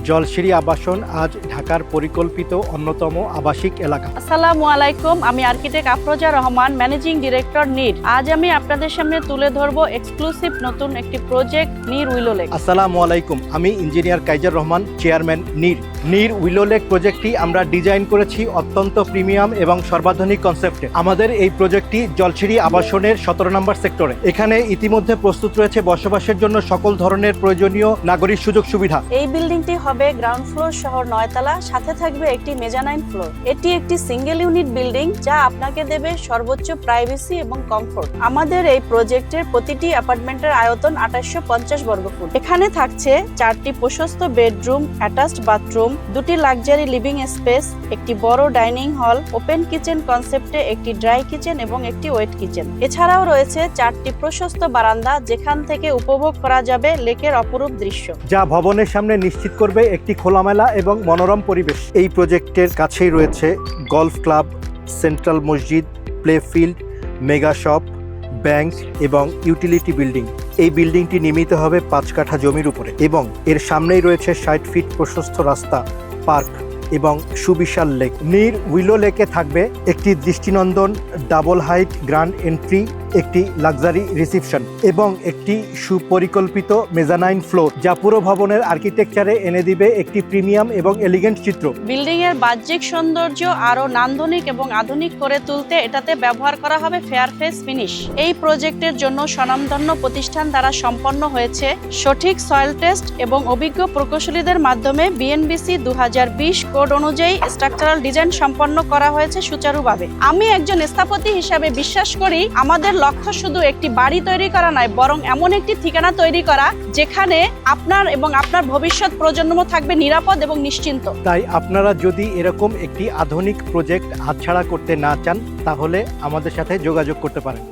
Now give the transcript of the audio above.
জলসিঁড়ি আবাসন আজ ঢাকার পরিকল্পিত অন্যতম আবাসিক এলাকা। আসসালামু আলাইকুম, আমি architect Afroza Rahman, managing director নির। আজ আমি আপনাদের সামনে তুলে ধরবো এক্সক্লুসিভ নতুন একটি প্রজেক্ট নির উইলো লেক। আসসালামু আলাইকুম, আমি ইঞ্জিনিয়ার কাইজার রহমান, চেয়ারম্যান নির উইলো লেক প্রজেক্টটি আমরা ডিজাইন করেছি অত্যন্ত প্রিমিয়াম এবং সর্বাধুনিক কনসেপ্টে। আমাদের এই প্রজেক্টটি জলসিঁড়ি আবাসনের 17 নম্বর সেক্টরে। এখানে ইতিমধ্যে প্রস্তুত রয়েছে বসবাসের জন্য সকল ধরনের প্রয়োজনীয় নাগরিক সুযোগ সুবিধা। এই বিল্ডিংটি হবে গ্রাউন্ড ফ্লোর সহ 9 তলা, সাথে থাকবে একটি মেজানাইন ফ্লোর। এটি একটি সিঙ্গেল ইউনিট বিল্ডিং যা আপনাকে দেবে সর্বোচ্চ প্রাইভেসি এবং কমফোর্ট। আমাদের এই প্রজেক্টের প্রতিটি অ্যাপার্টমেন্টের আয়তন 2850 বর্গফুট। এখানে থাকছে 4টি প্রশস্ত বেডরুম, অ্যাটাচড বাথরুম, 2টি লাক্সারি লিভিং স্পেস, একটি বড় ডাইনিং হল, ওপেন কিচেন কনসেপ্টে একটি ড্রাই কিচেন এবং একটি ওয়েট কিচেন। এছাড়াও রয়েছে 4টি প্রশস্ত বারান্দা যেখান থেকে উপভোগ করা যাবে লেকের অপরূপ দৃশ্য, যা ভবনের সামনে নিশ্চিত করবে একটি খোলামেলা এবং মনোরম পরিবেশ। এই প্রজেক্টের কাছেই রয়েছে গলফ ক্লাব, সেন্ট্রাল মসজিদ, play field, mega shop, bank এবং ইউটিলিটি বিল্ডিং। এই বিল্ডিংটি নির্মিত হবে 5 কাঠা জমির উপরে এবং এর সামনেই রয়েছে 60 ফিট প্রশস্ত রাস্তা, পার্ক এবং সুবিশাল লেক। নির উইলো লেকে থাকবে একটি দৃষ্টিনন্দন ডাবল হাইট গ্র্যান্ড এন্ট্রি, একটি লাক্সারি রিসেপশন এবং একটি সুপরিকল্পিত মেজানাইন ফ্লোর, যা পুরো ভবনের আর্কিটেকচারে এনে দিবে একটি প্রিমিয়াম এবং এলিগেন্ট চিত্র। বিল্ডিং এর বাহ্যিক সৌন্দর্য আরো নান্দনিক এবং আধুনিক করে তুলতে এটাতে ব্যবহার করা হবে ফেয়ার ফেস ফিনিশ। এই প্রজেক্টের জন্য স্বনামধন্য প্রতিষ্ঠান দ্বারা সম্পন্ন হয়েছে সঠিক সয়েল টেস্ট এবং অভিজ্ঞ প্রকৌশলীদের মাধ্যমে বিএনবিসি 2020 কোড অনুযায়ী স্ট্রাকচারাল ডিজাইন সম্পন্ন করা হয়েছে সুচারুভাবে। আমি একজন স্থপতি হিসাবে বিশ্বাস করি আমাদের লক্ষ্য শুধু একটি বাড়ি তৈরি করা নয়, বরং এমন একটি ঠিকানা তৈরি করা যেখানে আপনার এবং আপনার ভবিষ্যৎ প্রজন্ম থাকবে নিরাপদ এবং নিশ্চিন্ত। তাই আপনারা যদি এরকম একটি আধুনিক প্রজেক্ট হাতছাড়া করতে না চান, তাহলে আমাদের সাথে যোগাযোগ করতে পারেন।